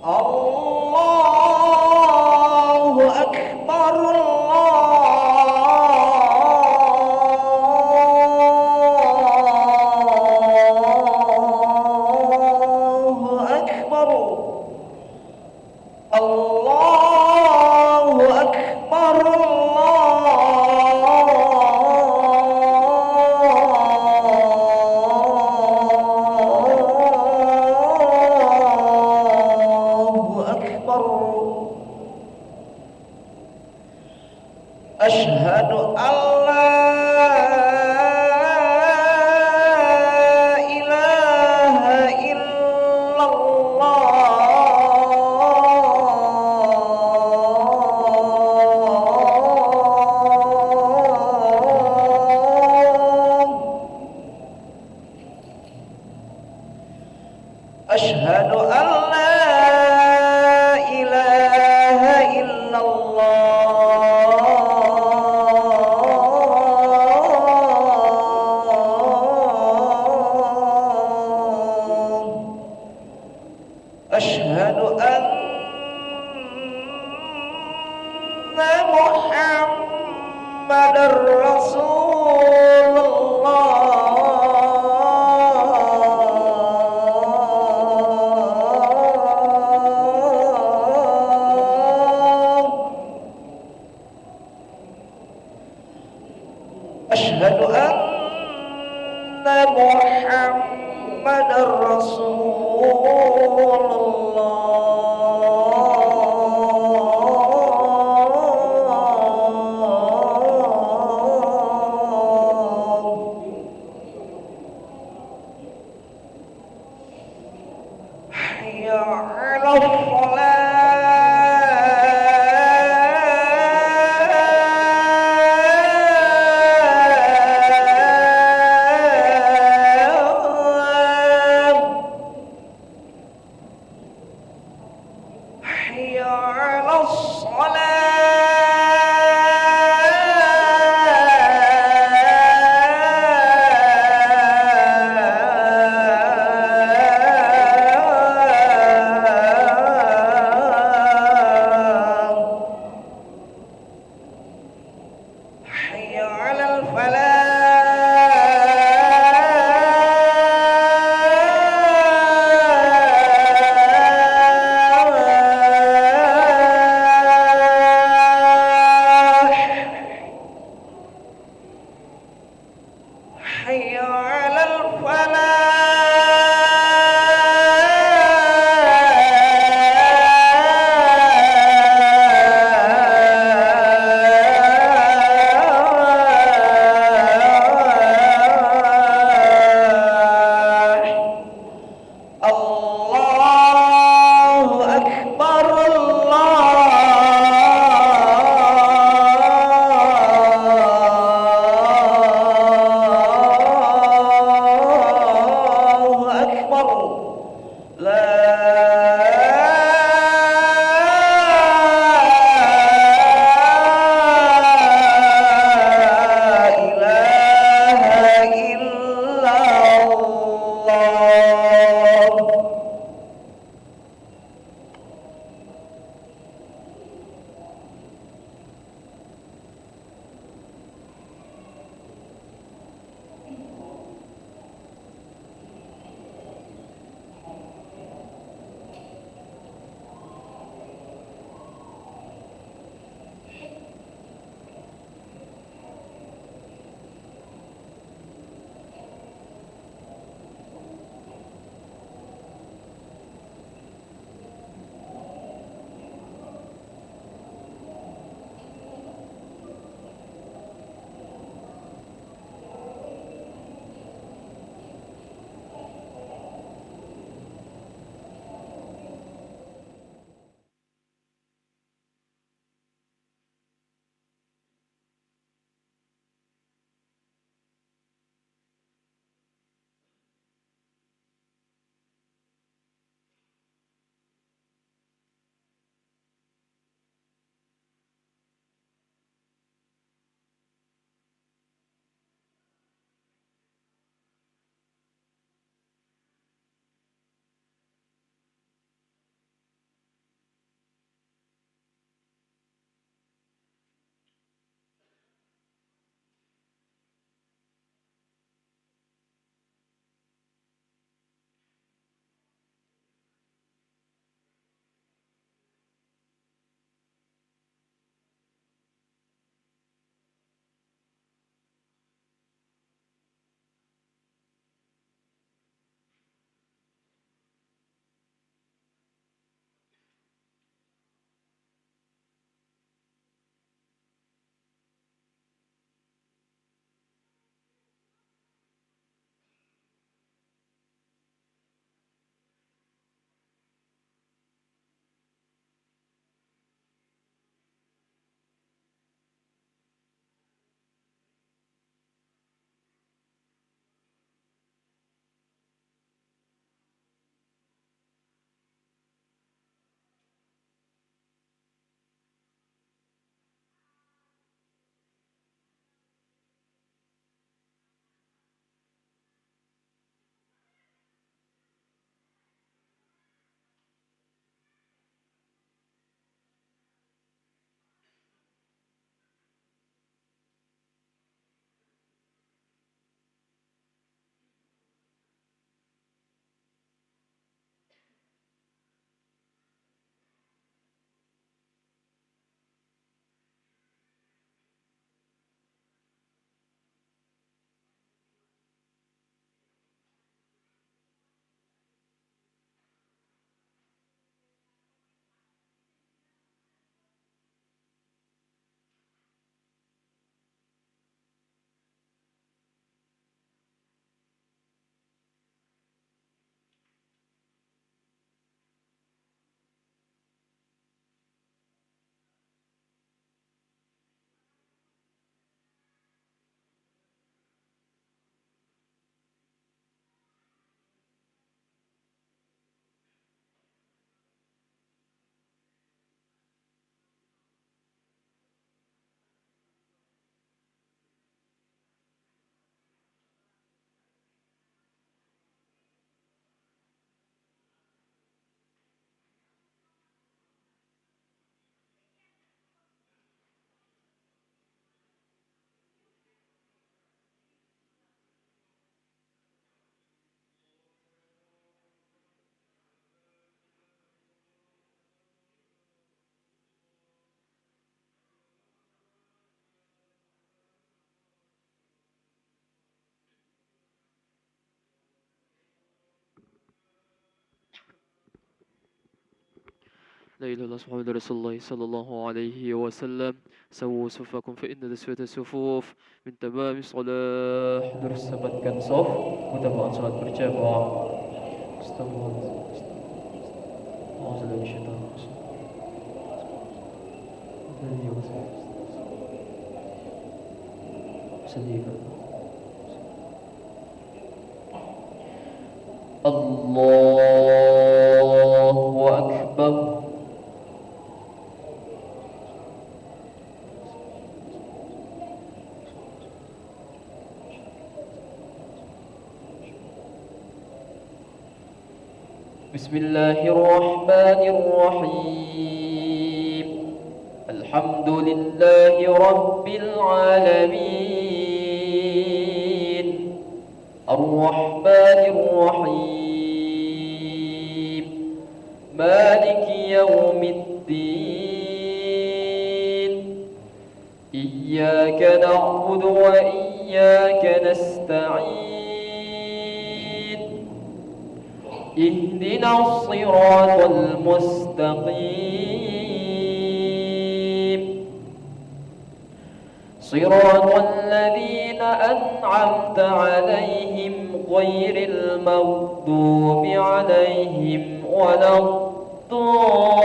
Allahu Akbar, Allahu Akbar, Allahu Akbar, Allahu Akbar. Asyhadu an la ilaha illallah. Asyhadu an la ilaha illallah. Asyhadu anna Muhammadar Rasulullah. Asyhadu anna Muhammadar Rasulullah. Hayya 'alal falah. لا إله إلا الله محمد رسول الله صلى الله عليه وسلم. سووا صفكم فإن تسوية الصفوف من تمام الصلاة. Terus sempatkan sof, mutaba'at salat berjamaah. Astagfirullah. A'udzu billahi Allahu Akbar. Bismillahirrahmanirrahim. Alhamdulillahi Rabbil Alamin. Ar-Rahmanir-Rahim. Maliki Yawmiddin. Iyyaka na'budu wa iyyaka nasta'in. اهدنا الصراط المستقيم صراط الذين أنعمت عليهم غير المغضوب عليهم ولا الضالين.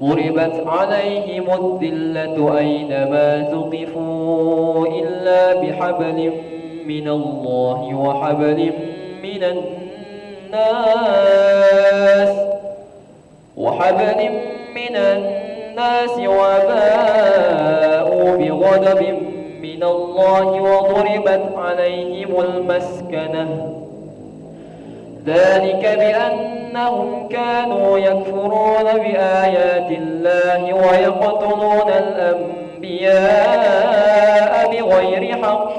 ضربت عليهم الذلة أينما ثقفوا إلا بحبل من الله وحبل من الناس وباءوا بغضب من الله وضربت عليهم المسكنة ذلك بأنهم كانوا يكفرون بآيات الله ويقتلون الأنبياء بغير حق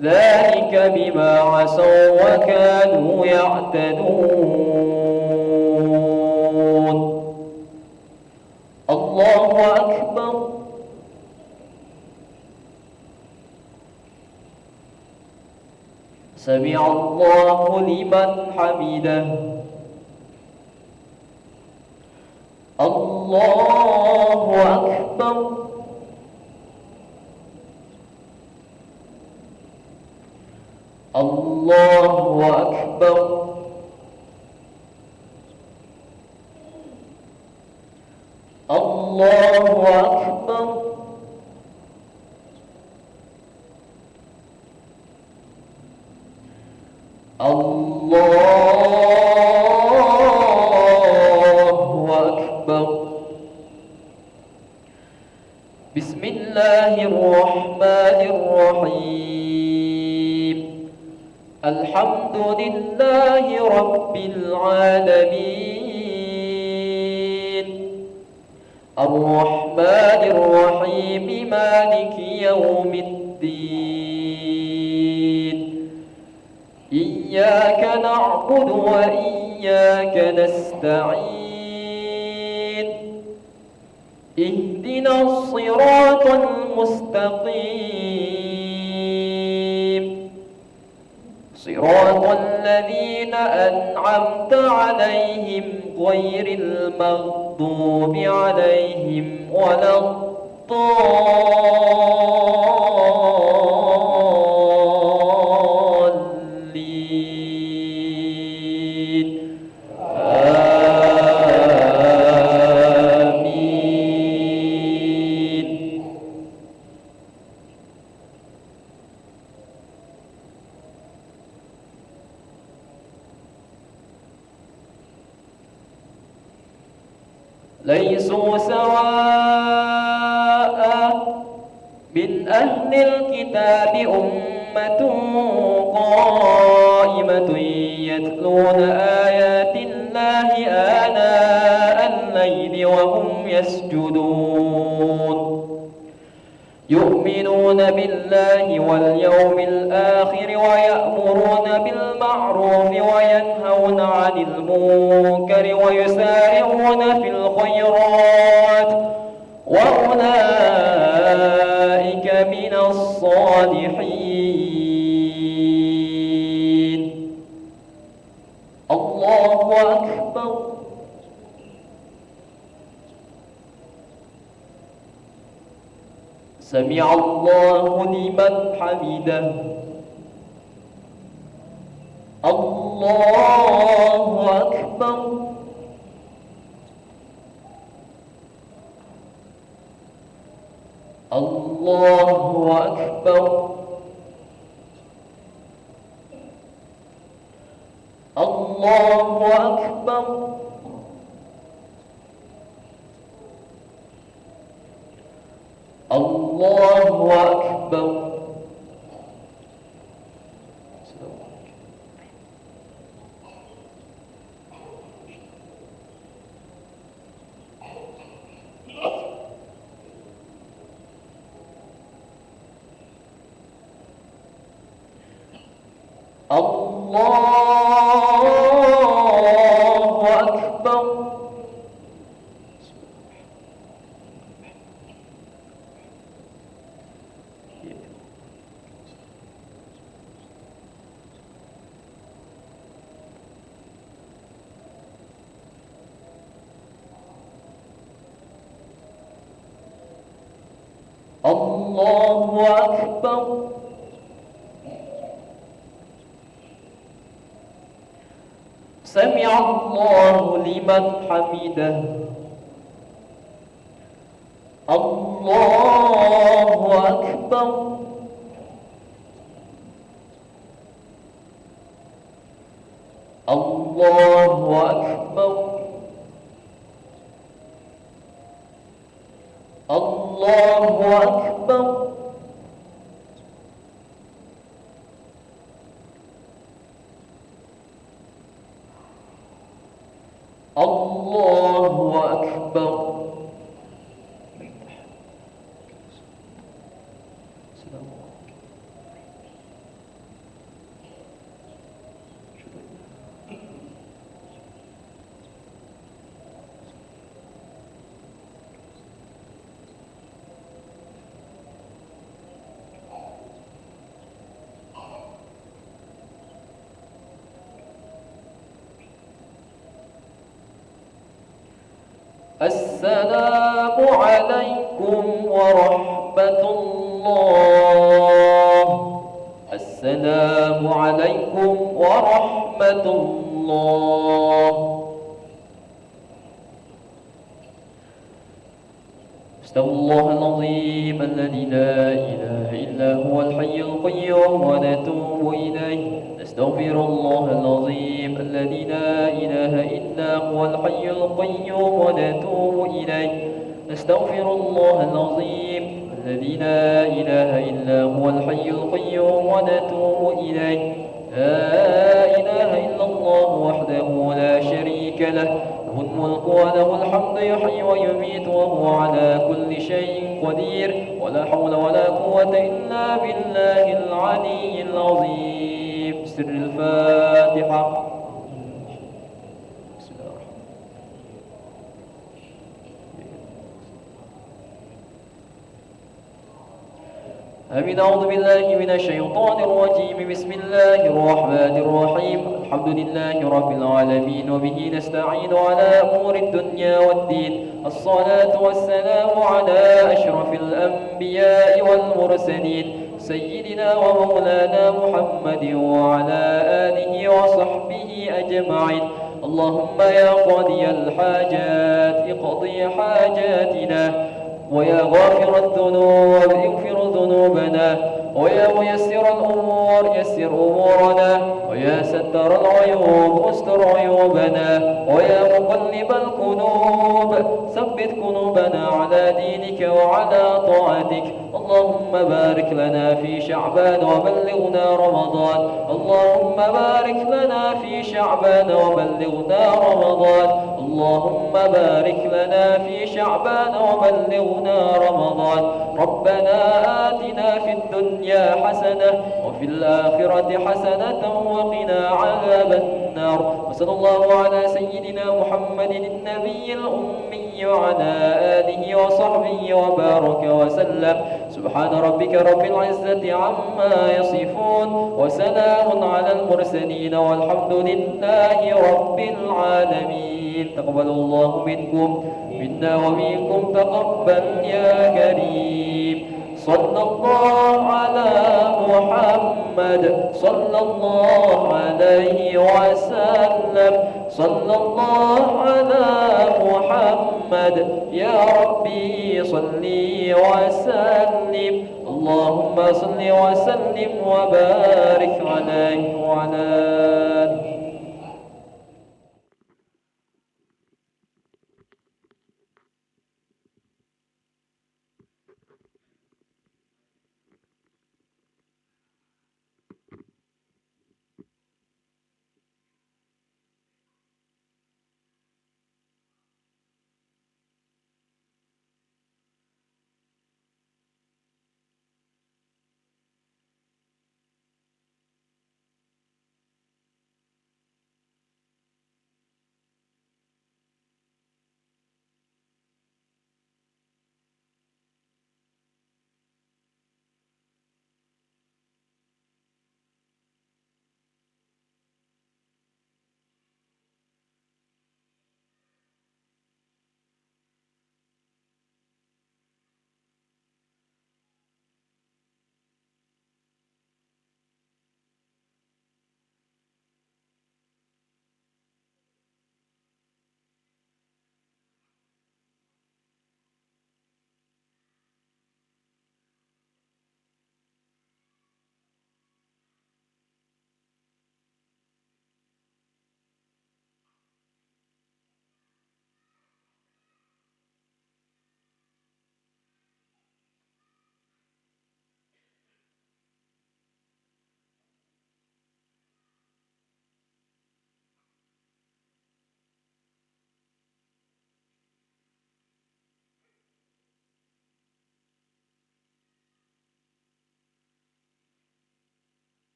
ذلك بما عصوا وكانوا يعتدون. الله أكبر. سمع الله لمن حمده. الله أكبر. الله أكبر. الله أكبر. الله أكبر. بسم الله الرحمن الرحيم. الحمد لله رب العالمين. الرحمن الرحيم مالك يوم الدين. إياك نعبد وإياك نستعين. اهدنا الصراط المستقيم صراط الذين أنعمت عليهم غير المغضوب عليهم ولا الضالين. آمين. ليسوا سواء من أهل الكتاب أمة قائمة يتلون آيات الله آناء وهم يسجدون يؤمنون بالله واليوم الآخر ويأمرون بالمعروف وينهون عن المنكر ويسارعون في الخيرات وأولئك من الصالحين. الله أكبر. سمع الله لمن حمده. الله أكبر. الله أكبر. الله أكبر. الله أكبر. الله أكبر. الله أكبر. سمع الله لمن حمده. الله أكبر. الله أكبر. الله أكبر. الله أكبر. السلام عليكم ورحمة الله. السلام عليكم ورحمة الله. استغفر الله العظيم الذي لا إله إلا هو الحي القيوم ونتوب إليه. نستغفر الله العظيم الذي لا إله إلا هو الحي القيوم ونتوب إليه. نستغفر الله العظيم الذي لا إله إلا هو الحي القيوم ونتوب إليه. لا إله إلا الله وحده لا شريك له، له الملك وله الحمد يحيي ويميت وهو على كل شيء قدير، ولا حول ولا قوة إلا بالله العلي العظيم. سر الفاتحة. آمين. أعوذ بالله من الشيطان الرجيم. بسم الله الرحمن الرحيم. الحمد لله رب العالمين وبه نستعين على أمور الدنيا والدين. الصلاة والسلام على أشرف الأنبياء والمرسلين سيدنا ومولانا محمد وعلى آله وصحبه أجمعين. اللهم يا قاضي الحاجات اقضي حاجاتنا، ويا غافر الذنوب اغفر ذنوبنا، ويا ميسر الأمور يسر أمورنا، ويا ستر العيوب استر عيوبنا، ويا مقلب القلوب ثبت قلوبنا على دينك وعلى طاعتك. اللهم بارك لنا في شعبان وبلغنا رمضان. اللهم بارك لنا في شعبان وبلغنا رمضان. اللهم بارك لنا في شعبان وبلغنا رمضان. ربنا آتنا في الدنيا حسنة وفي الآخرة حسنة وقنا عذاب النار. وصلى الله على سيدنا محمد النبي الأمي وعلى آله وصحبه وبارك وسلم. سبحان ربك رب العزة عما يصفون وسلام على المرسلين والحمد لله رب العالمين. تقبل الله منكم منا ومنكم تقبل يا كريم. صلى الله على محمد صلى الله عليه وسلم. صلى الله على محمد يا ربي صلي وسلم. اللهم صل وسلم وبارك عليه وعلى آله.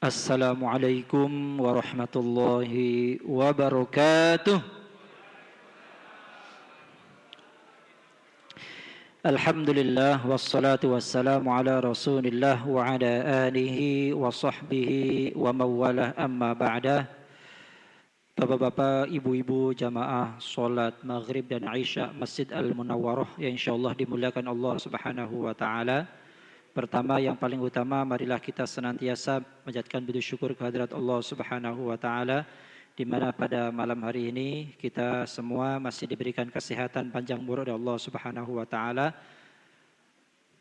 Assalamualaikum warahmatullahi wabarakatuh. Alhamdulillah wassalatu wassalamu ala Rasulillah wa ala alihi wa sahbihi wa mawalah amma ba'dah. Bapak-bapak, ibu-ibu jamaah salat maghrib dan isya Masjid Al-Munawwarah yang insyaallah dimuliakan Allah Subhanahu wa taala. Pertama yang paling utama, marilah kita senantiasa menjadikan puji syukur kehadirat Allah Subhanahu wa taala, di mana pada malam hari ini kita semua masih diberikan kesehatan panjang umur oleh Allah Subhanahu wa taala.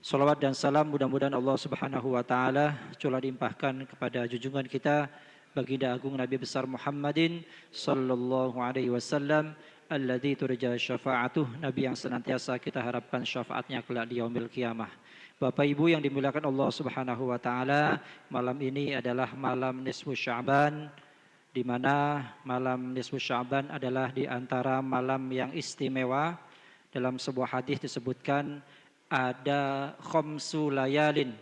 Salawat dan salam mudah-mudahan Allah Subhanahu wa taala telah limpahkan kepada junjungan kita baginda agung Nabi besar Muhammadin sallallahu alaihi wasallam alladzi turja syafa'atuh, nabi yang senantiasa kita harapkan syafaatnya kelak di yaumil qiyamah. Bapak Ibu yang dimuliakan Allah Subhanahu wa taala, malam ini adalah malam nisfu Sya'ban, di mana malam nisfu Sya'ban adalah di antara malam yang istimewa. Dalam sebuah hadis disebutkan ada khamsu layalin,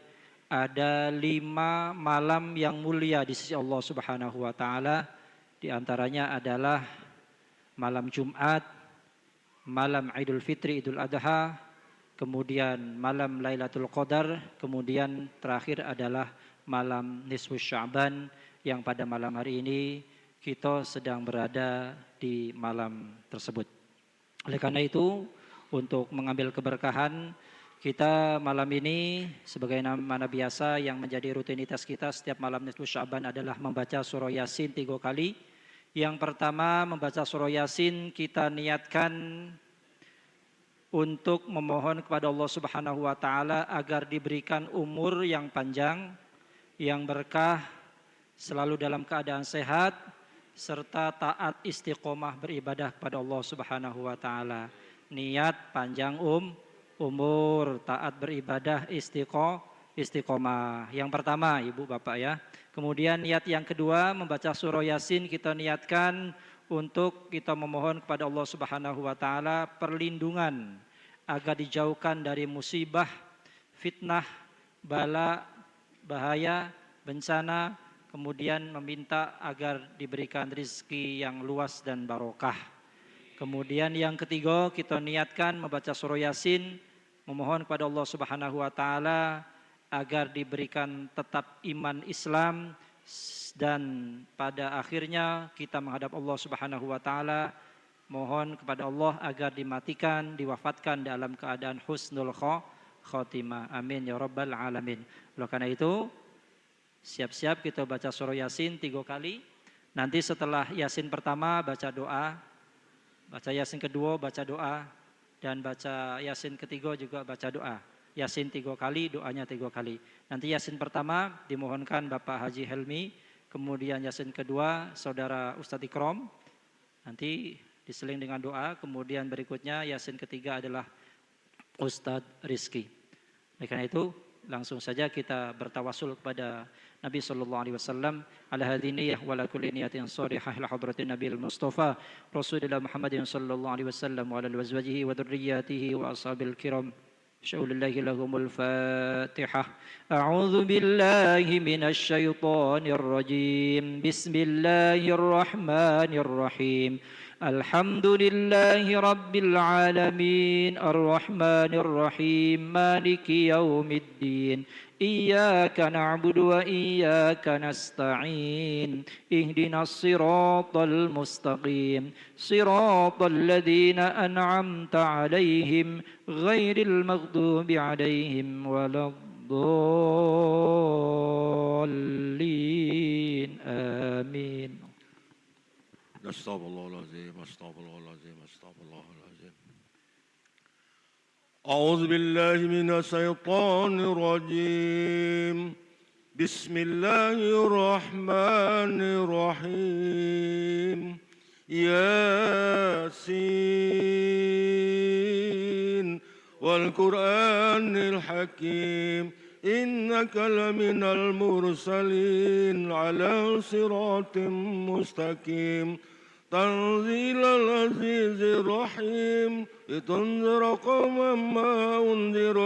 ada 5 malam yang mulia di sisi Allah Subhanahu wa taala. Di antaranya adalah malam Jumat, malam Idul Fitri, Idul Adha, kemudian malam Lailatul Qadar, kemudian terakhir adalah malam nisfu Sya'ban, yang pada malam hari ini kita sedang berada di malam tersebut. Oleh karena itu, untuk mengambil keberkahan, kita malam ini sebagaimana biasa yang menjadi rutinitas kita setiap malam nisfu Sya'ban adalah membaca surah Yasin 3 kali. Yang pertama, membaca surah Yasin kita niatkan untuk memohon kepada Allah Subhanahu wa taala agar diberikan umur yang panjang, yang berkah, selalu dalam keadaan sehat, serta taat istiqomah beribadah kepada Allah Subhanahu wa taala. Niat panjang umur, taat beribadah, istiqomah. Yang pertama, Ibu Bapak ya. Kemudian niat yang kedua, membaca surah Yasin kita niatkan untuk kita memohon kepada Allah Subhanahu wa taala perlindungan agar dijauhkan dari musibah, fitnah, bala, bahaya, bencana, kemudian meminta agar diberikan rezeki yang luas dan barokah. Kemudian yang ketiga, kita niatkan membaca surah Yasin, memohon kepada Allah Subhanahu wa taala agar diberikan tetap iman Islam, dan pada akhirnya kita menghadap Allah Subhanahu wa taala, mohon kepada Allah agar dimatikan, diwafatkan dalam keadaan husnul khotimah. Amin ya rabbal alamin. Oleh karena itu, siap-siap kita baca surah Yasin 3 kali. Nanti setelah Yasin pertama baca doa, baca Yasin kedua baca doa, dan baca Yasin ketiga juga baca doa. Yasin 3 kali, doanya 3 kali. Nanti Yasin pertama dimohonkan Bapak Haji Helmi, kemudian Yasin kedua Saudara Ustadz Ikrom, nanti diseling dengan doa, kemudian berikutnya Yasin ketiga adalah Ustadz Rizki. Oleh karena itu, langsung saja kita bertawasul kepada Nabi sallallahu alaihi wasallam, ala hadiniyah wa la kulli niyatin shalihah ila hadratin Nabil Mustafa Rasulullah Muhammadin sallallahu alaihi wasallam wa ala azwajihi wa dzurriyyatihi wa ashabil kiram. Syaulillahi lahumul Fatihah. A'udzu billahi minasy syaithanir rajim. Bismillahirrahmanirrahim. Alhamdulillahi rabbil alamin. Arrahmanir rahim. Maliki yaumiddin. Iyyaka na'budu wa iyyaka nasta'in. Ihdinas siratal mustaqim. Siratal ladzina an'amta 'alaihim ghairil maghdubi 'alaihim waladdallin. Amin. Astaghfirullahaladzim, astaghfirullahaladzim, astaghfirullahaladzim. A'udzu billahi minasy syaithanir rajim. Bismillahirrahmanirrahim. Yasin wal Qur'anil Hakim. Innaka laminal mursalin ala siratim mustaqim. تنزيل العزيز الرحيم لتنذر قوما ما أنذر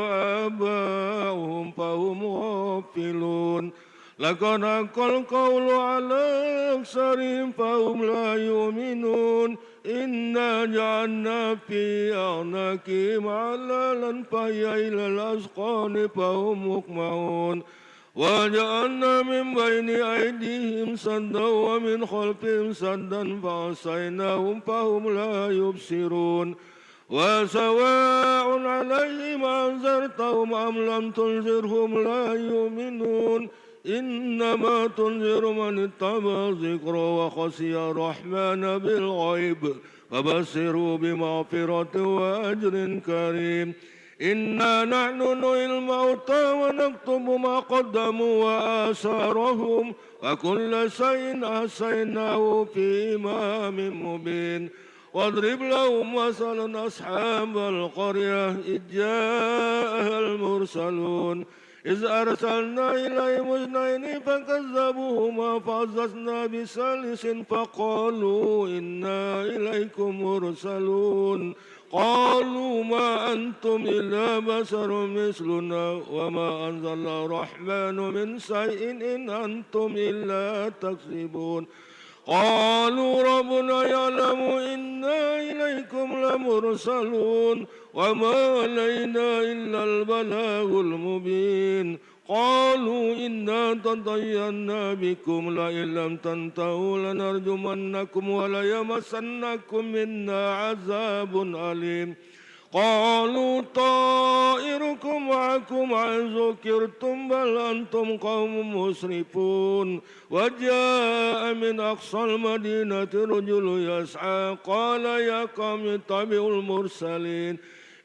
آباؤهم فهم غافلون لقد حق القول على أكثرهم فهم لا يؤمنون إنا جعلنا في أعناقهم أغلالا فهي إلى الأذقان فهم مقمحون وجعلنا من بين أيديهم سدا ومن خلفهم سدا فأغشيناهم فهم لا يبصرون وسواء عليهم أنذرتهم أم لم تنذرهم لا يؤمنون إنما تنذر من اتبع الذكر وخشي الرحمن بالغيب فبشروا بمغفرة وأجر كريم إنا نحن نحيي الموتى ونكتب ما قدموا وآثارهم وكل شيء أحصيناه في إمام مبين واضرب لهم مثلا أصحاب القرية إذ جاءها المرسلون إذ أرسلنا إليهم اثنين فكذبوهما فعززنا بثالث فقالوا إنا إليكم مرسلون قالوا ما أنتم إلا بشر مثلنا وما أنزل الرحمن من شيء إن أنتم إلا تكذبون قالوا ربنا يعلم إنا إليكم لمرسلون وما علينا إلا البلاغ المبين قالوا إنا تطيرنا بكم لئن لم تنتهوا لنرجمنكم وليمسنكم منا عذاب أليم قالوا طائركم معكم إن ذكرتم بل أنتم قوم مسرفون وجاء من أقصى المدينة رجل يسعى قال يا قوم اتبعوا المرسلين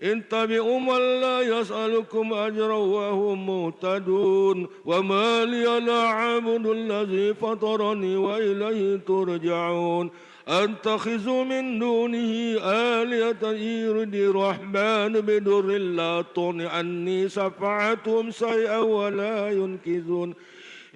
اتبعوا من لا يسألكم أجرا وهم مهتدون وما لي لا أعبد الذي فطرني وإليه ترجعون أتخذ من دونه آلهة يرد الرحمن بدر لا تغن عني شفاعتهم شيئا ولا ينقذون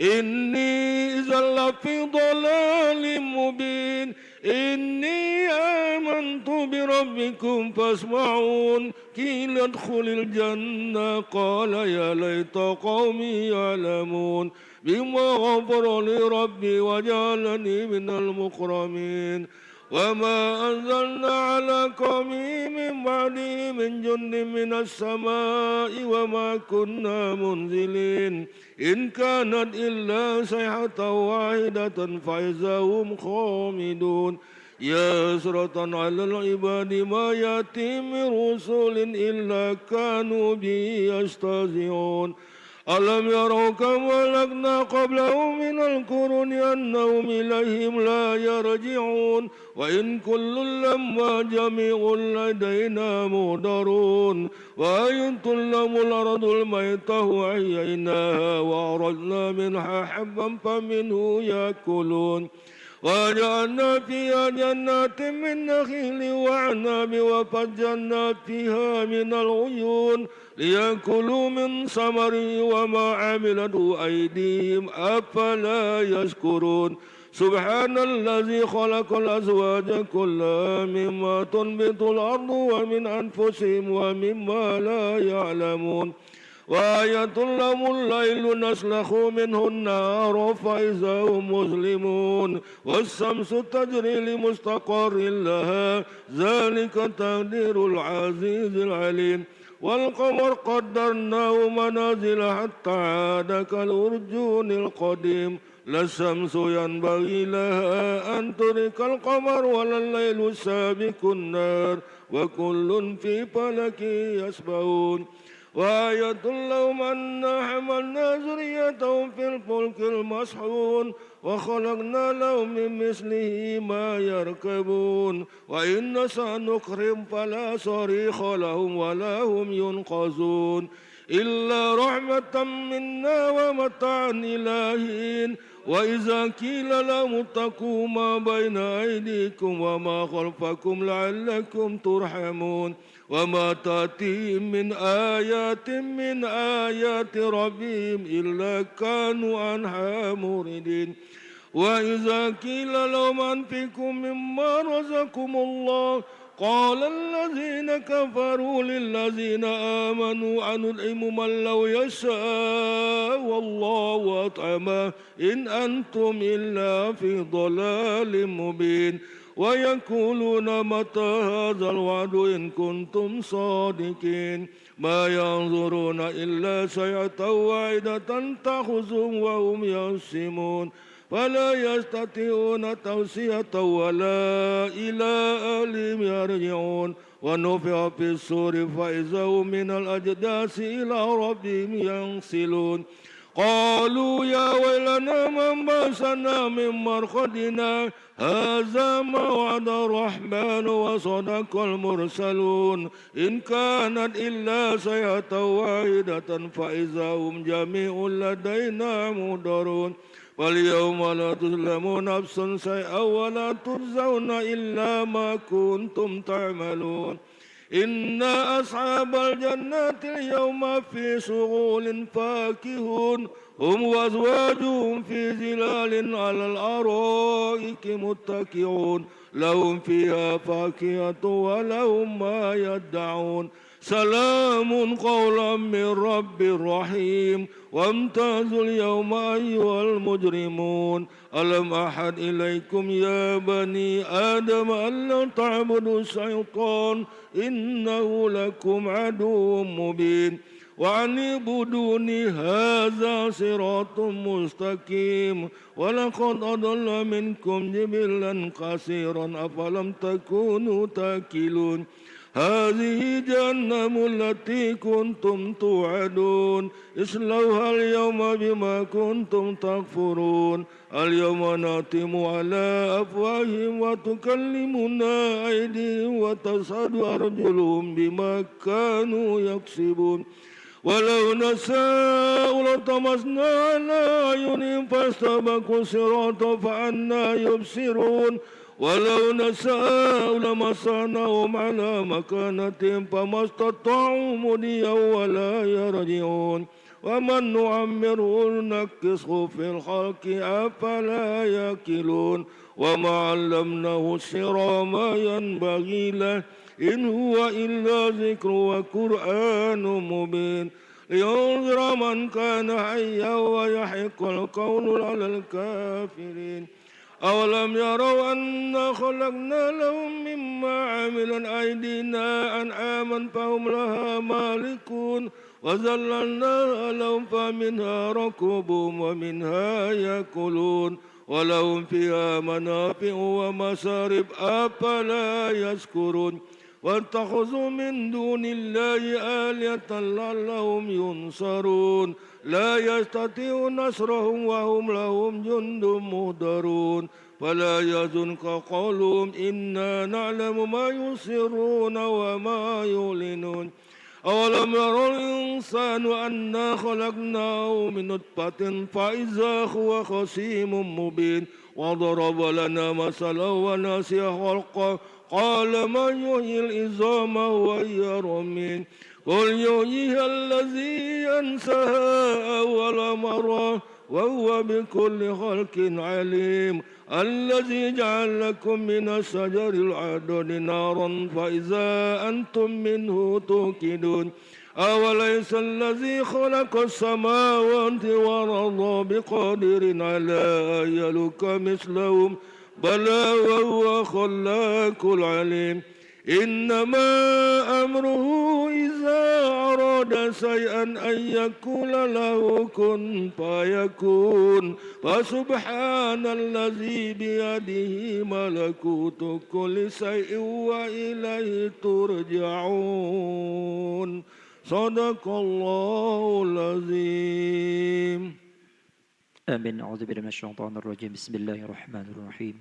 إني إذا لفي ضلال مبين إني آمنت بربكم فاسمعون قيل ادخل الجنة قال يا ليت قومي يعلمون بما غفر لي ربي وجعلني من المكرمين وما أنزلنا على قومه من بعده من جند من السماء وما كنا منزلين إن كانت إلا صيحة واحدة فإذا هم خامدون يا حسرة على العباد ما يأتي من رسول إلا كانوا به يستهزئون ألم يروا كم أهلكنا قبلهم من القرون أنهم إليهم لا يرجعون وإن كل لما جميع لدينا مهدرون وإن تلم الأرض الميتة وأحييناها وأخرجنا منها حبا فمنه يأكلون وجعلنا فيها جنات من نخيل وعناب وفجرنا فيها من العيون ليأكلوا من ثمره وما عملته أيديهم أفلا يشكرون سبحان الذي خلق الأزواج كلها مما تنبت الأرض ومن أنفسهم ومما لا يعلمون وآية لهم الليل نسلخ منه النار فإذا هم مظلمون والشمس تجري لمستقر لها ذلك تقدير العزيز العليم والقمر قدرناه منازل حتى عاد كالأرجون القديم لا الشمس ينبغي لها أن تدرك القمر ولا الليل سابق النار وكل في فلك يسبحون وآية لهم أنا حملنا ذريتهم في الفلك المشحون وخلقنا لهم من مثله ما يركبون وإن نشأ نكرم فلا صريخ لهم ولا هم ينقذون إلا رحمة منا ومتاعا إلى حين وإذا قيل لهم اتقوا ما بين أيديكم وما خلفكم لعلكم ترحمون وما تأتيهم من آيات ربهم إلا كانوا عنها موردين وإذا قيل لهم أنفقوا مما رزقكم الله قال الذين كفروا للذين آمنوا أنطعم من لو يشاء والله أطعمه إن أنتم إلا في ضلال مبين ويقولون متى هذا الوعد إن كنتم صادقين ما ينظرون إلا سيئة واحدة تأخذهم وهم يخصمون فلا يستطيعون توصية ولا إلى أهلهم يرجعون ونفخ في الصور فإذا هم من الأجداث إلى ربهم ينسلون قالوا يا ويلنا من بعثنا من مرقدنا هذا ما وعد الرحمن وصدق المرسلون إن كانت إلا صيحة واحدة فإذا هم جميع لدينا محضرون واليوم لا تظلم نفس شيئا ولا تجزون إلا ما كنتم تعملون إن أصحاب الجنة اليوم في شغل فاكهون هم وأزواجهم في ظلال على الأرائك متكئون لهم فيها فاكهة ولهم ما يدعون سلام قولا من رب رحيم وامتازوا اليوم أيها المجرمون ألم أحد إليكم يا بني آدم ألا تعبدوا الشيطان إنه لكم عدو مبين وأن اعبدوني هذا صراط مستقيم ولقد أضل منكم جبلا كثيرا أفلم تكونوا تاكلون هذه جهنم التي كنتم توعدون اصلوها اليوم بما كنتم تكفرون اليوم نختم على أفواههم وتكلمنا أيديهم وتشهد أرجلهم بما كانوا يكسبون ولو نشاء لطمسنا على أعينهم فاستبقوا الصراط فأنى يبصرون ولو نشاء لمسناهم على مكانتهم فما استطاعوا مضيا ولا يرجعون ومن نعمره نكسه في الخلق أفلا يأكلون وما علمناه الشر ما ينبغي له إن هو إلا ذكر وقرآن مبين لينذر من كان حيا ويحق القول على الكافرين أولم يروا أنا خلقنا لهم مما عملت أيدينا أنعاما فهم لها مالكون وذللناها لهم فمنها ركوبهم ومنها يأكلون ولهم فيها منافع ومشارب أفلا يشكرون واتخذوا من دون الله آلهة لعلهم ينصرون لا يستطيعون نصرهم وهم لهم جند مهدرون فلا يحزنك قولهم إنا نعلم ما يسرون وما يعلنون أولم يرى الإنسان أنا خلقناه من نطفة فإذا هو خصيم مبين وضرب لنا مثلا ونسي خلقه قال من يحيي العظام وهي رميم قل يحييها الذي أنشأها أول مرة وهو بكل خلق عليم الذي جعل لكم من الشجر الأخضر نارا فإذا أنتم منه توقدون أوليس الذي خلق السماوات والأرض بقادر على أن يخلق مثلهم بلى وهو خلاق العليم إنما أمره إذا أراد شيئا أن يقول له كن فيكون فسبحان الذي بيده ملكوت كل شيء وإليه ترجعون صدق الله العظيم آمين. أعوذ بالله من الشيطان الرجيم. بسم الله الرحمن الرحيم.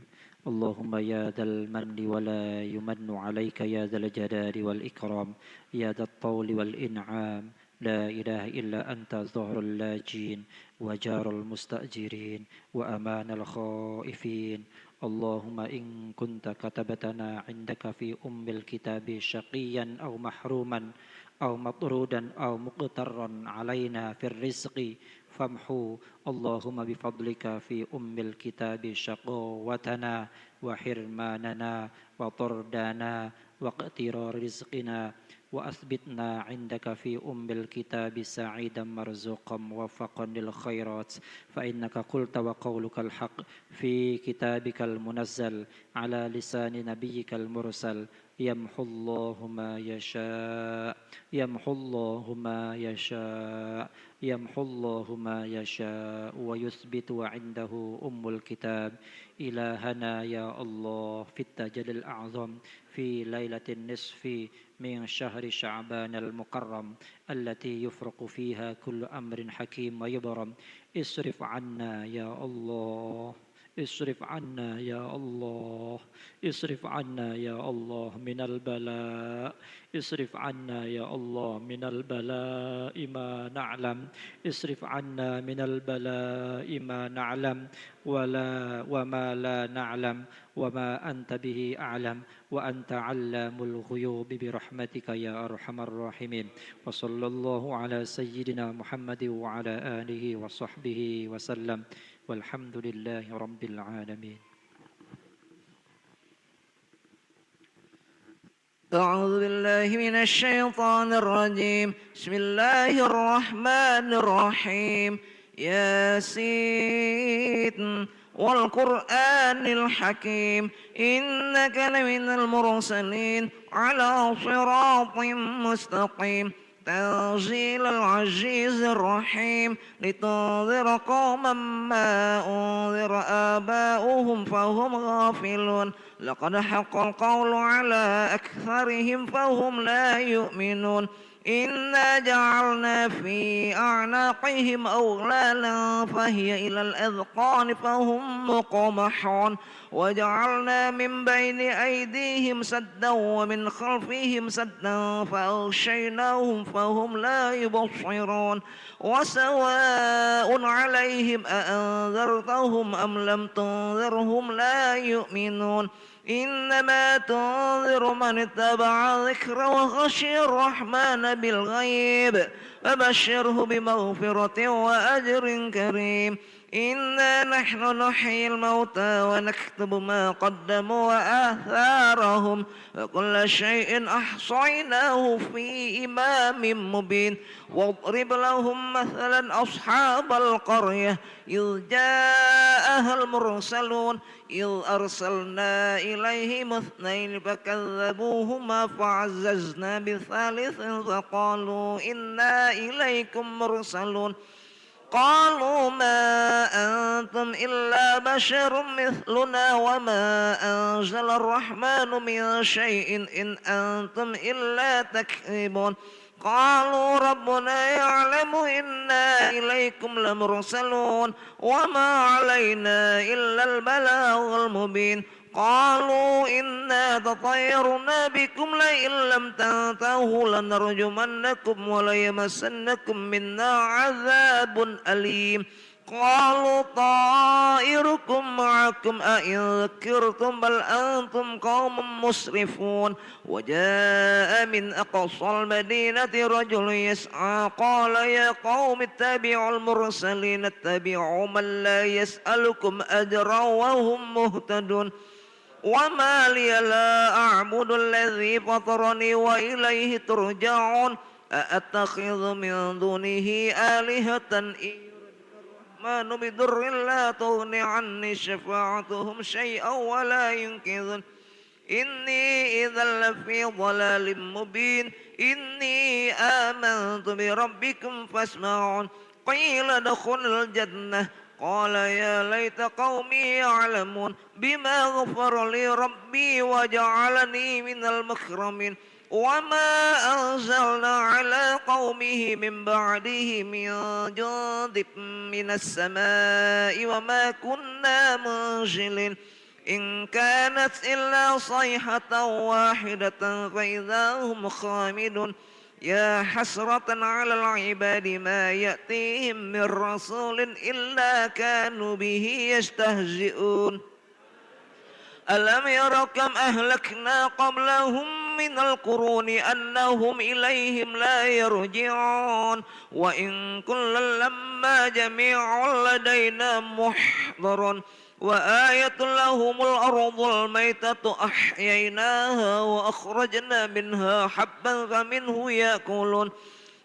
اللهم يا ذا المن ولا يمن عليك يا ذا الجلال والإكرام يا ذا الطول والإنعام لا إله إلا أنت ظهر اللاجين وجار المستأجرين وأمان الخائفين اللهم إن كنت كتبتنا عندك في الكتاب شقيا أو محروما أو مطرودا أو مقترا علينا في الرزق فامحو اللهم بفضلك في الكتاب شقوتنا وحرماننا وطردنا واقترار رزقنا وأثبتنا عندك في الكتاب سعيدا مرزوقا موفقا للخيرات فإنك قلت وقولك الحق في كتابك المنزل على لسان نبيك المرسل يمحو الله ما يشاء يمحو الله ما يشاء يمحو الله ما يشاء ويثبت وعنده الكتاب إلهنا يا الله في التجلي الأعظم في ليلة النصف من شهر شعبان المكرم التي يفرق فيها كل أمر حكيم ويبرم اصرف عنا يا الله اصرف عنا يا الله اصرف عنا يا الله من البلاء اصرف عنا يا الله من البلاء ما نعلم اصرف عنا من البلاء ما نعلم وما لا نعلم وما أنت به أعلم وأنت علام الغيوب برحمتك يا أرحم الراحمين وصلى الله على سيدنا محمد وعلى آله وصحبه وسلم والحمد لله رب العالمين. أعوذ بالله من الشيطان الرجيم. بسم الله الرحمن الرحيم. ياسين والقرآن الحكيم إنك لمن المرسلين على صراط مستقيم تنزيل العزيز الرحيم لتنذر قوما ما أنذر آباؤهم فهم غافلون لقد حق القول على أكثرهم فهم لا يؤمنون إنا جعلنا في أعناقهم أغلالا فهي إلى الأذقان فهم مقمحون وجعلنا من بين أيديهم سدا ومن خلفهم سدا فأغشيناهم فهم لا يبصرون وسواء عليهم أأنذرتهم أم لم تنذرهم لا يؤمنون إنما تنذر من اتبع الذكر وخشي الرحمن بالغيب فبشره بمغفرة وأجر كريم إنا نحن نحيي الموتى ونكتب ما قدموا وآثارهم وكل شيء أحصيناه في إمام مبين واضرب لهم مثلا أصحاب القرية إذ جاءها المرسلون إذ أرسلنا إليهم اثنين فكذبوهما فعززنا بثالث فقالوا إنا إليكم مرسلون قالوا ما أنتم إلا بشر مثلنا وما أنزل الرحمن من شيء إن أنتم إلا تكذبون قالوا ربنا يعلم إنا إليكم لمرسلون وما علينا إلا البلاغ المبين قالوا إنا تطيرنا بكم لئن لم تنتهوا لنرجمنكم وليمسنكم منا عذاب أليم قالوا طائركم معكم أئن ذكرتم بل أنتم قوم مسرفون وجاء من أقصى المدينة رجل يسعى قال يا قوم اتبعوا المرسلين اتبعوا من لا يسألكم أجرا وهم مهتدون وما لي لا أعبد الذي فطرني وإليه ترجعون أأتخذ من دونه آلهة الرحمن بضر لا تغن عني شفاعتهم شيئا ولا ينقذون إني إذا لفي ضلال مبين إني آمنت بربكم فاسمعون قيل ادخل الجنة قال يا ليت قومي يعلمون بما غفر لي ربي وجعلني من المكرمين وما أنزلنا على قومه من بعده من جند من السماء وما كنا منزلين إن كانت إلا صيحة واحدة فإذا هم خامدون يا حسرة على العباد ما يأتيهم من رسول إلا كانوا به يستهزئون ألم يروا كم أهلكنا قبلهم من القرون أنهم إليهم لا يرجعون وإن كلا لما جميع لدينا محضر وآية لهم الأرض الميتة أحييناها وأخرجنا منها حبا فمنه يأكلون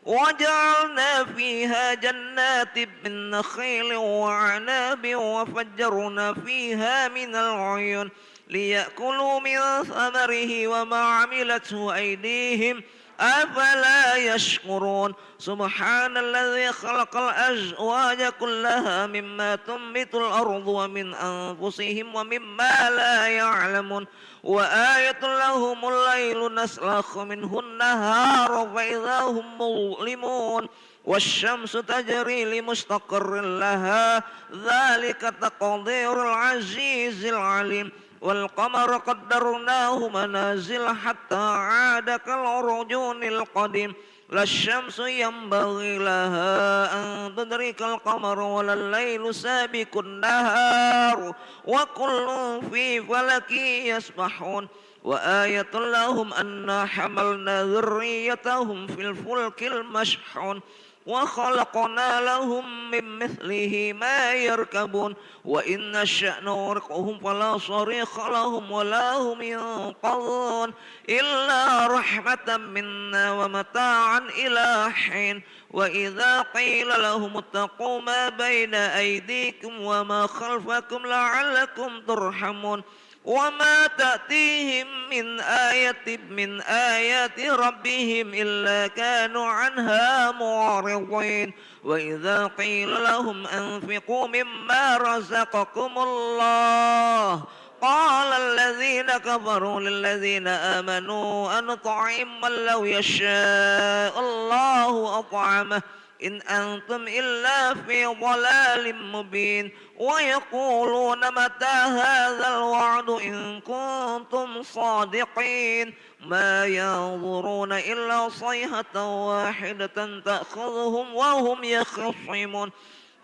وجعلنا فيها جنات من نخيل وعناب وفجرنا فيها من العيون ليأكلوا من ثمره وما عملته أيديهم أفلا يشكرون سبحان الذي خلق الأزواج كلها مما تنبت الأرض ومن أنفسهم ومما لا يعلمون وآية لهم الليل نسلخ منه النهار فإذا هم مظلمون والشمس تجري لمستقر لها ذلك تقدير العزيز العليم والقمر قدرناه منازل حتى عاد كالعرجون القديم لا الشمس ينبغي لها أن تدرك القمر ولا الليل سابق النهار وكل في فلك يسبحون وآية لهم أنا حملنا ذريتهم في الفلك المشحون وخلقنا لهم من مثله ما يركبون وإن نشأ نغرقهم فلا صريخ لهم ولا هم ينقذون إلا رحمة منا ومتاعا إلى حين وإذا قيل لهم اتقوا ما بين أيديكم وما خلفكم لعلكم ترحمون وما تأتيهم من آية من آيات ربهم إلا كانوا عنها معرضين وإذا قيل لهم أنفقوا مما رزقكم الله قال الذين كفروا للذين آمنوا أنطعم من لو يشاء الله أطعمه إن أنتم إلا في ضلال مبين ويقولون متى هذا الوعد إن كنتم صادقين ما ينظرون إلا صيحة واحدة تأخذهم وهم يخصمون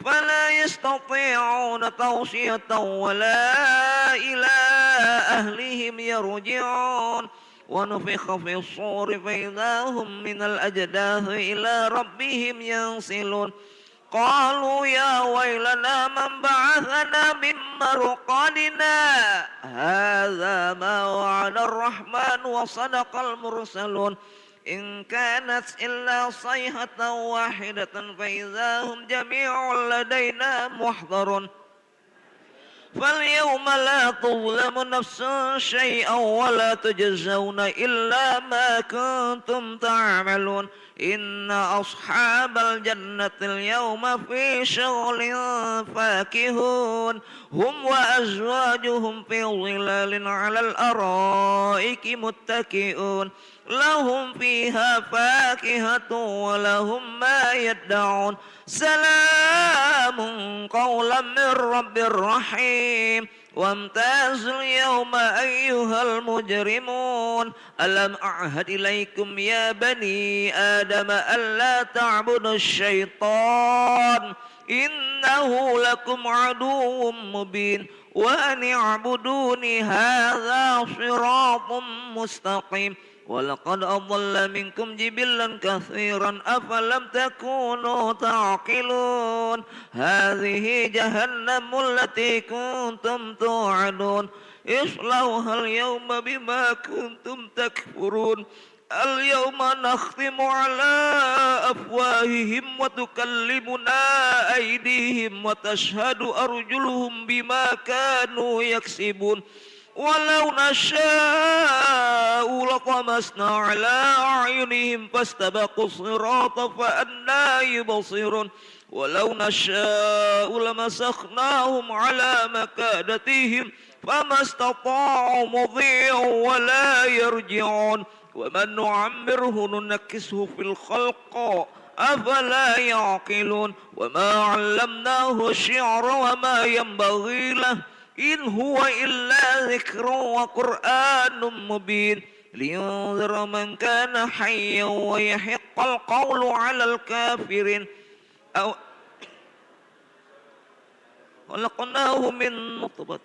فلا يستطيعون توصية ولا إلى أهلهم يرجعون ونفخ في الصور فإذا هم من الأجداث إلى ربهم ينسلون قالوا يا ويلنا من بعثنا من مرقدنا هذا ما وعد الرحمن وصدق المرسلون إن كانت إلا صيحة واحدة فإذا هم جميع لدينا محضرون فاليوم لا تظلم نفس شيئا ولا تجزون إلا ما كنتم تعملون إن أصحاب الجنة اليوم في شغل فاكهون هم وأزواجهم في ظلال على الأرائك متكئون لهم فيها فاكهة ولهم ما يدعون سلام قولا من رب رحيم وامتازوا اليوم أيها المجرمون ألم أعهد إليكم يا بني آدم ألا تعبدوا الشيطان إنه لكم عدو مبين وأن اعبدوني هذا صراط مستقيم ولقد أضل منكم جبلا كثيرا أفلم تكونوا تعقلون هذه جهنم التي كنتم توعدون اصلوها اليوم بما كنتم تكفرون اليوم نختم على أفواههم وتكلمنا أيديهم وتشهد أرجلهم بما كانوا يكسبون ولو نشاء لطمسنا على أعينهم فاستبقوا الصراط فأنى يبصرون ولو نشاء لمسخناهم على مكانتهم فما استطاعوا مضيا ولا يرجعون ومن نعمره ننكسه في الخلق أفلا يعقلون وما علمناه الشعر وما ينبغي له إن هو إلا ذكر وقرآن مبين لينذر من كان حيا ويحق القول على الكافرين أو خلقناه من نطفة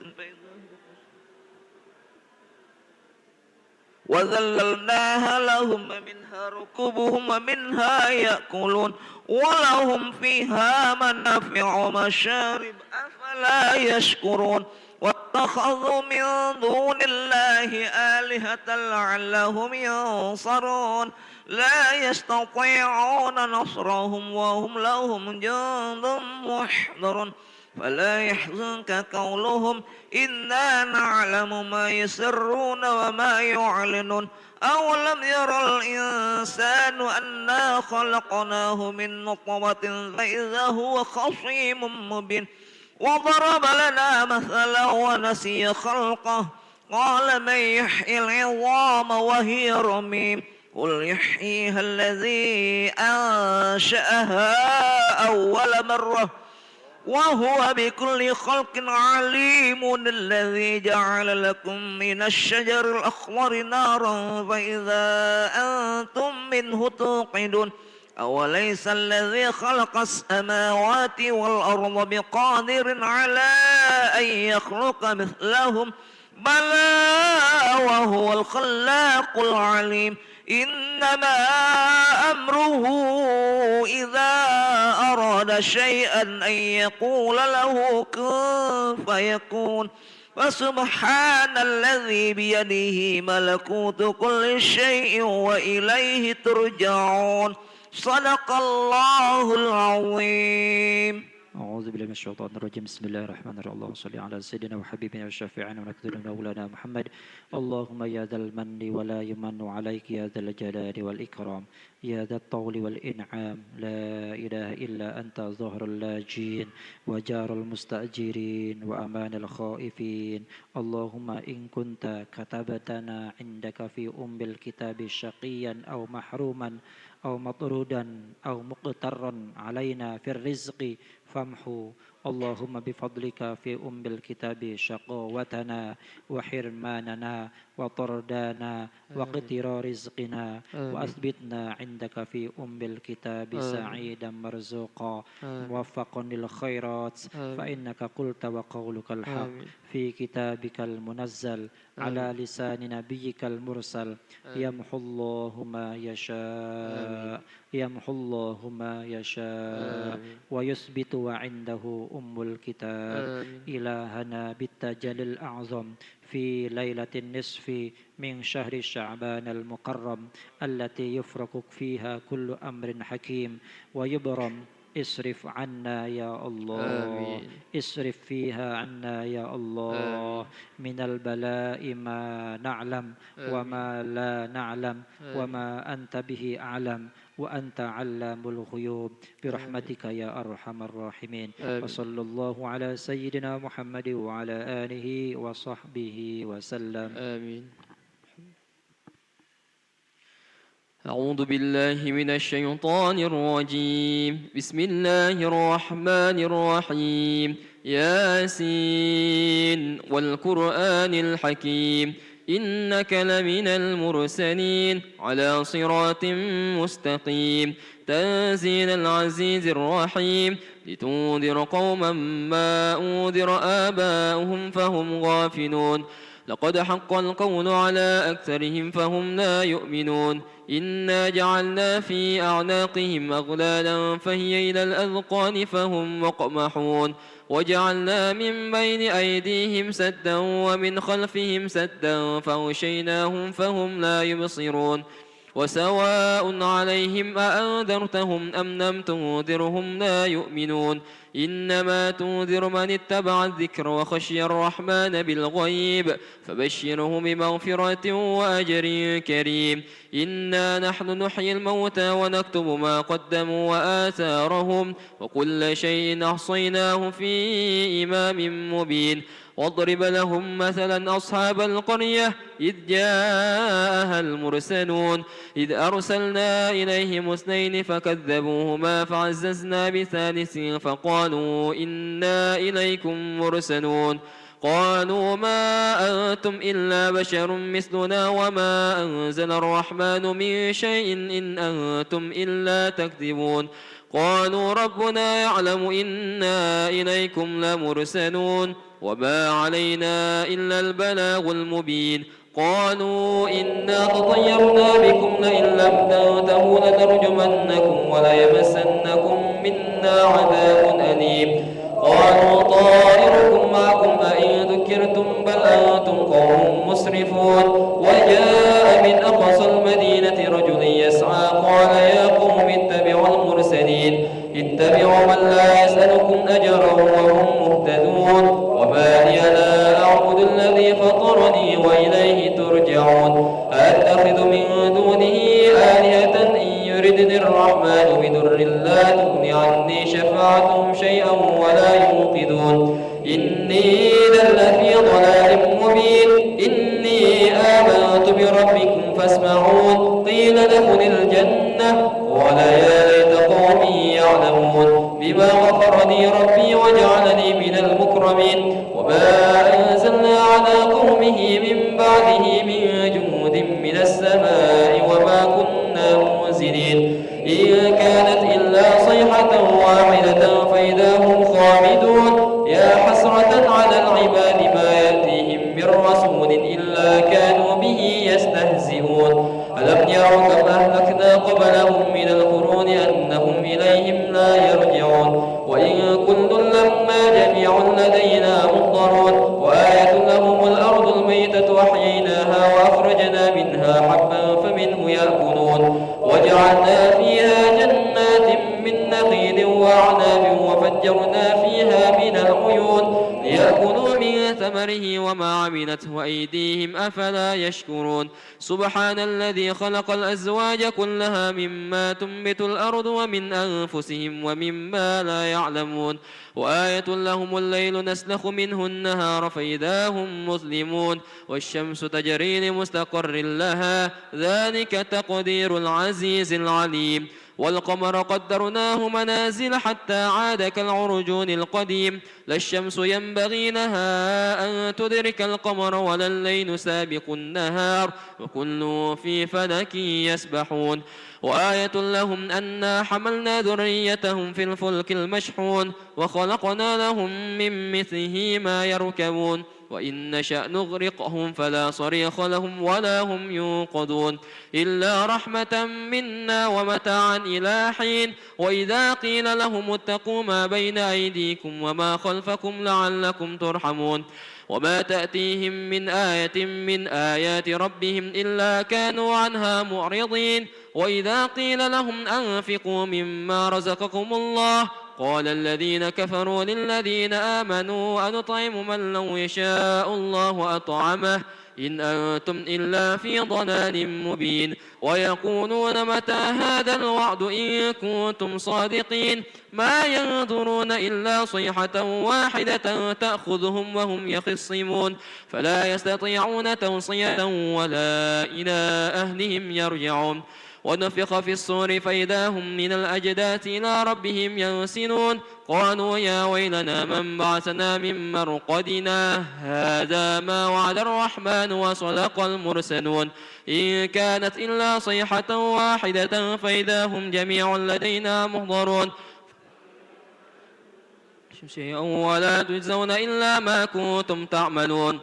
وذللناها لهم منها ركوبهم ومنها يأكلون ولهم فيها منافع ومشارب أفلا يشكرون واتخذوا من دون الله آلهة لعلهم ينصرون لا يستطيعون نصرهم وهم لهم جند محضرون فلا يحزنك قولهم إنا نعلم ما يسرون وما يعلنون أولم يرى الإنسان أنا خلقناه من نطفة فإذا هو خصيم مبين وضرب لنا مثلا ونسي خلقه قال من يحيي العظام وهي رميم قل يحييها الذي أنشأها أول مرة وهو بكل خلق عليم الذي جعل لكم من الشجر الأخضر نارا فإذا أنتم منه توقدون أوليس الذي خلق السماوات والأرض بقادر على أن يخلق مثلهم بلى وهو الخلاق العليم إنما أمره إذا أراد شيئا أن يقول له كن فيكون فسبحان الذي بيده ملكوت كل شيء وإليه ترجعون صدق الله العظيم. أعوذ بالله من الشيطان الرجيم بسم الله الرحمن الرحيم اللهم صل على سيدنا وحبيبنا وشفيعنا ونكتبنا مولانا محمد اللهم يا ذا المن ولا يمن عليك يا ذا الجلال والإكرام يا ذا الطول والإنعام لا إله إلا أنت ظهر اللاجين وجار المستأجرين وأمان الخائفين اللهم إن كنت كتبتنا عندك في أم الكتاب شقيا أو محروما أو مطرودا أو مقترا علينا في الرزق فامحو اللهم بفضلك في أم الكتاب شقوتنا وحرماننا وطردانا وقتر رزقنا وأثبتنا عندك في أم الكتاب سعيدا مرزوقا موفقا للخيرات فإنك قلت وقولك الحق في كتابك المنزل على لسان نبيك المرسل يمحو الله ما يشاء يمحو الله ما يشاء ويثبت وعنده أم الكتاب إلهنا بالتجلي الأعظم في ليلة النصف من شهر شعبان المكرم التي يفرق فيها كل أمر حكيم ويبرم اصرف عنا يا الله اصرف فيها عنا يا الله من البلاء ما نعلم وما لا نعلم وما أنت به أعلم وأنت علام الغيوب برحمتك يا أرحم الراحمين وصلى الله على سيدنا محمد وعلى آله وصحبه وسلم آمين. أعوذ بالله من الشيطان الرجيم بسم الله الرحمن الرحيم ياسين والقرآن الحكيم إنك لمن المرسلين على صراط مستقيم تنزيل العزيز الرحيم لتنذر قوما ما أنذر آباؤهم فهم غافلون لقد حق القول على أكثرهم فهم لا يؤمنون إنا جعلنا في أعناقهم أغلالا فهي إلى الأذقان فهم مقمحون وجعلنا من بين أيديهم سدا ومن خلفهم سدا فأغشيناهم فهم لا يبصرون وسواء عليهم أأنذرتهم أم لم تنذرهم لا يؤمنون إنما تنذر من اتبع الذكر وخشي الرحمن بالغيب فبشره بمغفرة وأجر كريم إنا نحن نحيي الموتى ونكتب ما قدموا وآثارهم وكل شيء أحصيناه في إمام مبين واضرب لهم مثلا أصحاب القرية إذ جاءها المرسلون إذ أرسلنا إليهم اثنين فكذبوهما فعززنا بثالث فقالوا إنا إليكم مرسلون قالوا ما أنتم إلا بشر مثلنا وما أنزل الرحمن من شيء إن أنتم إلا تكذبون قالوا ربنا يعلم إنا إليكم لمرسلون وما علينا إلا البلاغ المبين قالوا إنا تطيرنا بكم لئن لم تنتهوا لنرجمنكم وليمسنكم منا عذاب أليم قالوا طائركم معكم أئن ذكرتم بل أنتم قوم مسرفون وجاء من أقصى المدينة رجل يسعى قال يا قوم اتبعوا المرسلين اتبعوا من لا يسألكم أجرا وهم مهتدون وما لي لا أعبد الذي فطرني وإليه ترجعون أتخذ من دونه آلهة إن يردني الرحمن بضر لا تغن عني شفاعتهم شيئا ولا ينقذون إني إذا لفي ضلال مبين إني آمنت بربكم فاسمعون قيل ادخل الجنة قال يا ليت قومي يعلمون بما غفر لي ربي وجعلني من المكرمين وما أنزلنا على قومه من بعده من جنود من السماء وما كنا منزلين إن كانت إلا صيحة واحدة فإذا هم خامدون يا حسرة على العباد ما يأتيهم من رسول إلا كانوا به يستهزئون ألم يروا كم أهلكنا قبلهم من القرون أنهم إليهم لا يرجعون وإن كل لما جميع لدينا محضرون وآية لهم الأرض الميتة أحييناها وأخرجنا منها حبا فمنه يأكلون وجعلنا فيها جنات من نخيل وأعناب وفجرنا فيها من العيون ليأكلوا من ثمره وما عملته أيديهم أفلا يشكرون سبحان الذي خلق الأزواج كلها مما تنبت الأرض ومن أنفسهم ومما لا يعلمون وآية لهم الليل نسلخ منه النهار فإذا هم مظلمون والشمس تجري لمستقر لها ذلك تقدير العزيز العليم والقمر قدرناه منازل حتى عاد كالعرجون القديم لا الشمس ينبغي لها أن تدرك القمر ولا الليل سابق النهار وكل في فلك يسبحون وآية لهم أنا حملنا ذريتهم في الفلك المشحون وخلقنا لهم من مثله ما يركبون وإن نشأ نغرقهم فلا صريخ لهم ولا هم ينقذون إلا رحمة منا ومتاعا إلى حين وإذا قيل لهم اتقوا ما بين أيديكم وما خلفكم لعلكم ترحمون وما تأتيهم من آية من آيات ربهم إلا كانوا عنها معرضين وإذا قيل لهم أنفقوا مما رزقكم الله قال الذين كفروا للذين آمنوا أنطعم من لو يشاء الله أطعمه إن أنتم إلا في ضلال مبين ويقولون متى هذا الوعد إن كنتم صادقين ما ينظرون إلا صيحة واحدة تأخذهم وهم يخصمون فلا يستطيعون توصية ولا إلى أهلهم يرجعون ونفخ في الصور فإذا هم من الأجداث إلى ربهم ينسلون قالوا يا ويلنا من بعثنا من مرقدنا هذا ما وعد الرحمن وصدق المرسلون إن كانت إلا صيحة واحدة فإذا هم جميع لدينا محضرون شيئا ولا تجزون إلا ما كنتم تعملون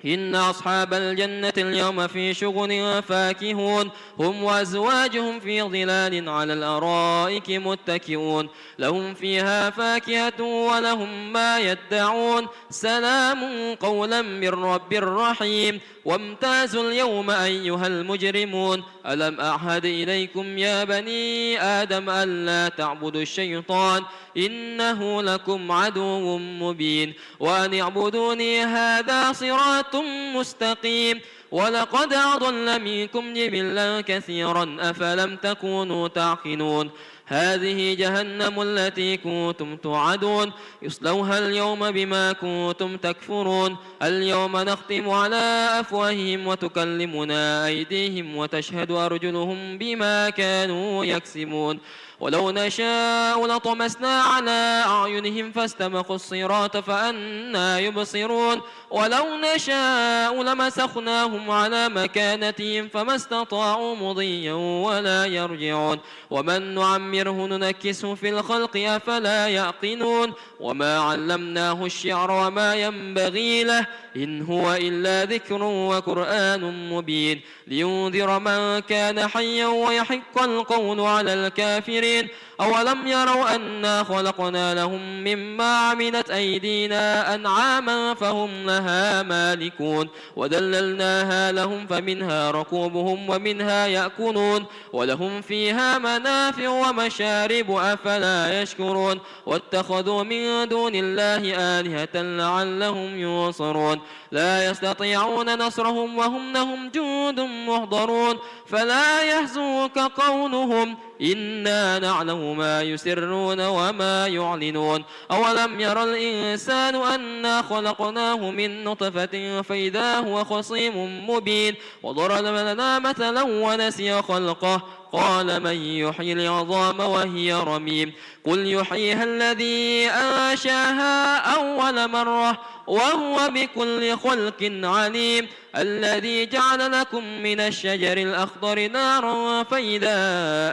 إن أصحاب الجنة اليوم في شغل فاكهون هم وأزواجهم في ظلال على الأرائك متكئون لهم فيها فاكهة ولهم ما يدعون سلام قولا من رب رحيم وامتازوا اليوم أيها المجرمون ألم أعهد إليكم يا بني آدم ألا تعبدوا الشيطان إنه لكم عدو مبين وأن اعبدوني هذا صراط مستقيم ولقد أضل منكم جبلا كثيرا أفلم تكونوا تعقلون هذه جهنم التي كنتم توعدون يصلوها اليوم بما كنتم تكفرون اليوم نختم على أفواههم وتكلمنا أيديهم وتشهد أرجلهم بما كانوا يكسبون ولو نشاء لطمسنا على أعينهم فاستبقوا الصراط فأنى يبصرون ولو نشاء لمسخناهم على مكانتهم فما استطاعوا مضيا ولا يرجعون ومن نعمره ننكسه في الخلق أفلا يعقلون وما علمناه الشعر وما ينبغي له إن هو إلا ذكر وقرآن مبين لينذر من كان حيا ويحق القول على الكافرين أولم يروا أنا خلقنا لهم مما عملت أيدينا أنعاما فهم لها مالكون وذللناها لهم فمنها ركوبهم ومنها يأكلون ولهم فيها منافع ومشارب أفلا يشكرون واتخذوا من دون الله آلهة لعلهم ينصرون لا يستطيعون نصرهم وهم لهم جند محضرون فلا يحزنك قولهم إنا نعلم ما يسرون وما يعلنون أولم ير الإنسان أنا خلقناه من نطفة فإذا هو خصيم مبين وضرب لنا مثلا ونسي خلقه قال من يحيي العظام وهي رميم قل يحييها الذي أنشاها أول مرة وهو بكل خلق عليم الذي جعل لكم من الشجر الأخضر نارا فإذا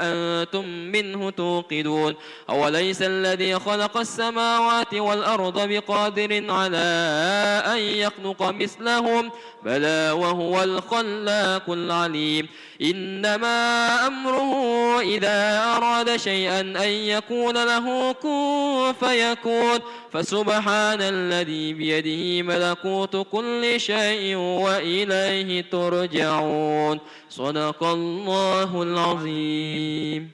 أنتم منه توقدون أوليس الذي خلق السماوات والأرض بقادر على أن يخلق مثلهم بلى وهو الخلاق العليم إنما أمره إذا أراد شيئا أن يكون له كن فيكون فسبحان الذي بيده ملكوت كل شيء وإليه ترجعون صدق الله العظيم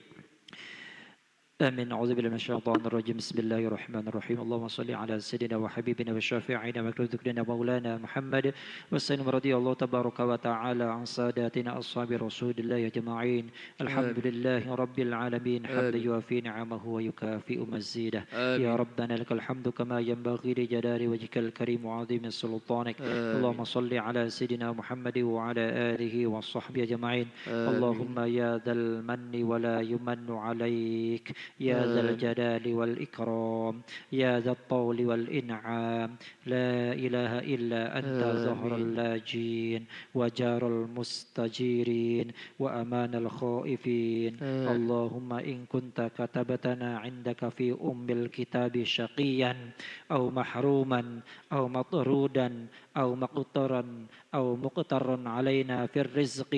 آمين. أعوذ بالله من الشيطان الرجيم. بسم الله الرحمن الرحيم. اللهم صل على سيدنا وحبيبنا وشافعنا ومكروه ذكرنا مولانا محمد وسلم رضي الله تبارك وتعالى عن ساداتنا أصحاب رسول الله أجمعين. الحمد لله رب العالمين حمدا يوافي نعمه ويكافئ مزيده. يا ربنا لك الحمد كما ينبغي لجلال وجهك الكريم وعظيم سلطانك. اللهم صل على سيدنا محمد وعلى آله وصحبه أجمعين. اللهم يا ذا المن ولا يمن عليك يا ذا الجلال والإكرام يا ذا الطول والإنعام لا إله إلا أنت ظهر اللاجين وجار المستجيرين وأمان الخائفين. اللهم إن كنت كتبتنا عندك في الكتاب شقيا أو محروما أو مطرودا أو مقترا أو مقترا علينا في الرزق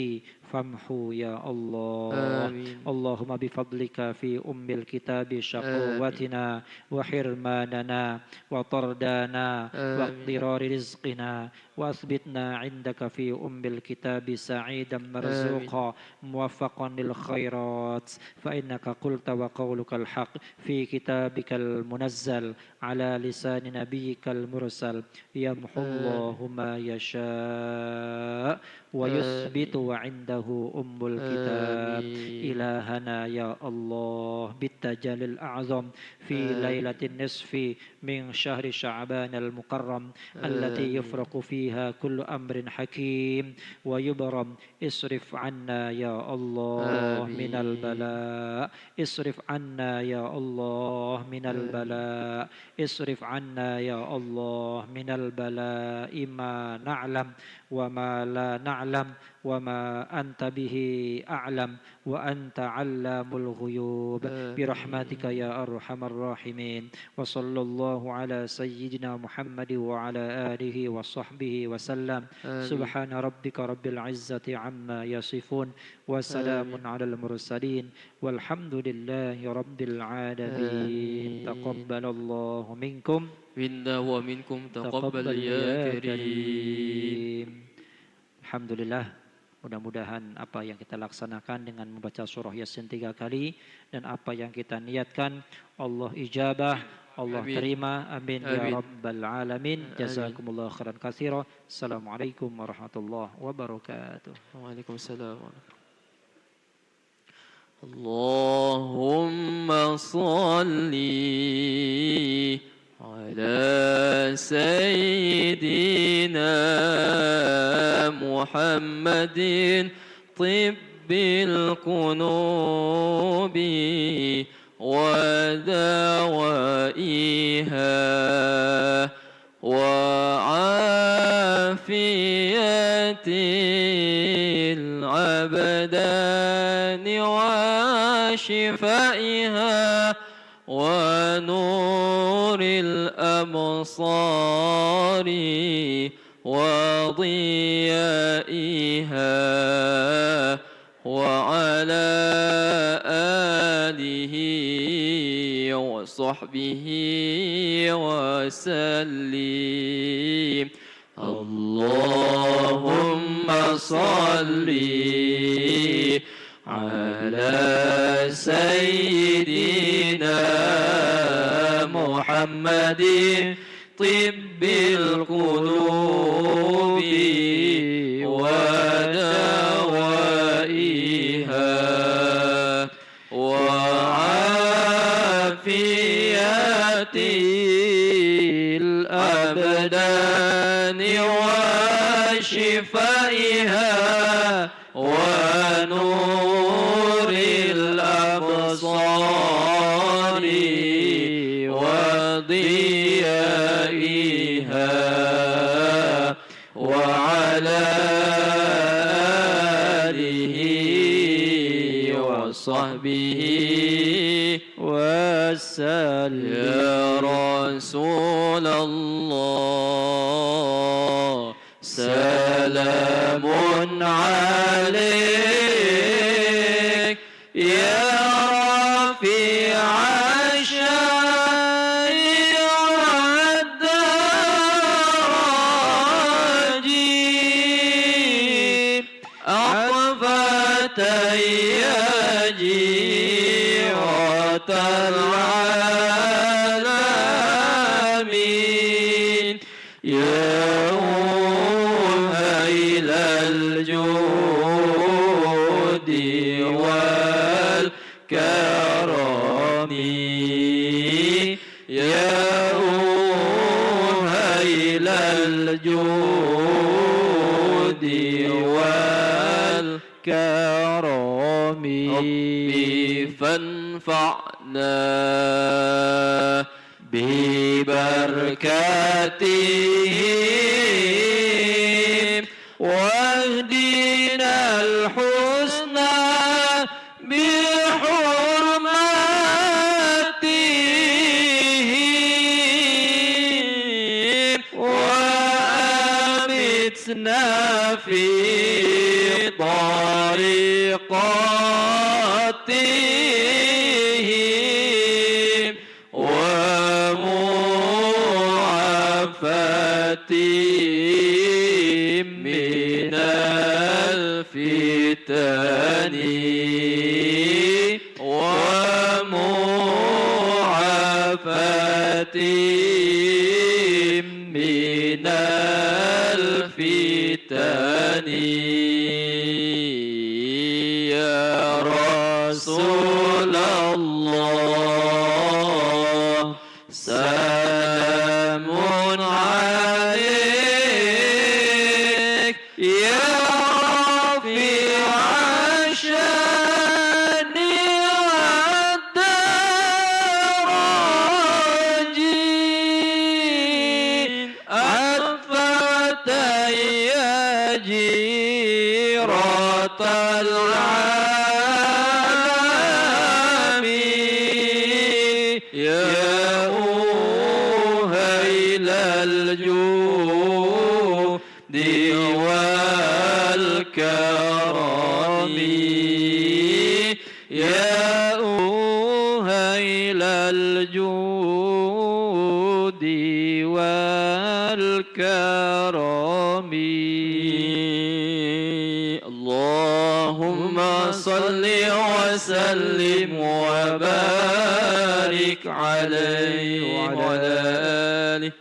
فامحو يا الله. اللهم بفضلك في الكتاب شقوتنا وحرماننا وطردانا واقترار رزقنا وأثبتنا عندك في الكتاب سعيدا مرزوقا موفقا للخيرات فإنك قلت وقولك الحق في كتابك المنزل على لسان نبيك المرسل يمحو الله ما يشاء ويثبت وعنده الكتاب. إلهنا يا الله بالتجلي الأعظم في ليلة النصف من شهر شعبان المكرم التي يفرق فيها كل أمر حكيم ويبرم اصرف عنا يا الله من البلاء اصرف عنا يا الله من البلاء اصرف عنا يا الله من البلاء ما نعلم وما لا نعلم وما أنت به أعلم وأنت علام الغيوب برحمتك يا أرحم الراحمين. وصلى الله على سيدنا محمد وعلى آله وصحبه وسلم. سبحان ربك رب العزة عما يصفون وسلام على المرسلين والحمد لله رب العالمين. تقبل الله منكم منا ومنكم تقبل يا كريم. Alhamdulillah, mudah-mudahan apa yang kita laksanakan dengan membaca surah Yasin 3 kali dan apa yang kita niatkan Allah ijabah, Allah terima. Amin ya rabbal alamin. Jazakumullah khairan katsira. Assalamualaikum warahmatullahi wabarakatuh. Waalaikumsalam. Allahumma salli على سيدنا محمد طب القلوب ودوائها وعافية الأبدان وشفائها ونور الأبصار وضيائها وعلى آله وصحبه وسلم. اللهم صل على سيدنا محمد طب القلوب ودوائها وعافية الأبدان وشفائها ونور الأبصار وضيائها وعلى آله وصحبه وسلم. يا رسول الله سلام عليك يا رفيع الشان والدرج أطفت جيرة العالمين يا وهيل الجود والكرم يا وهيل الجود والكرم ربي فانفعنا ببركاتهم واهدنا الحسنى بحرماتهم وأمتنا في طريقاتهم ومعافاتهم من الفتن ومعافاتهم من الفتن يا رسول الله سلام عليك يا رفيع الشان والدرج أطفت يا جيرة العالمين يا وهيل الجود والكرم يا وهيل الجود والكرم اللهم صل وسلم وبارك عليه وعلى آله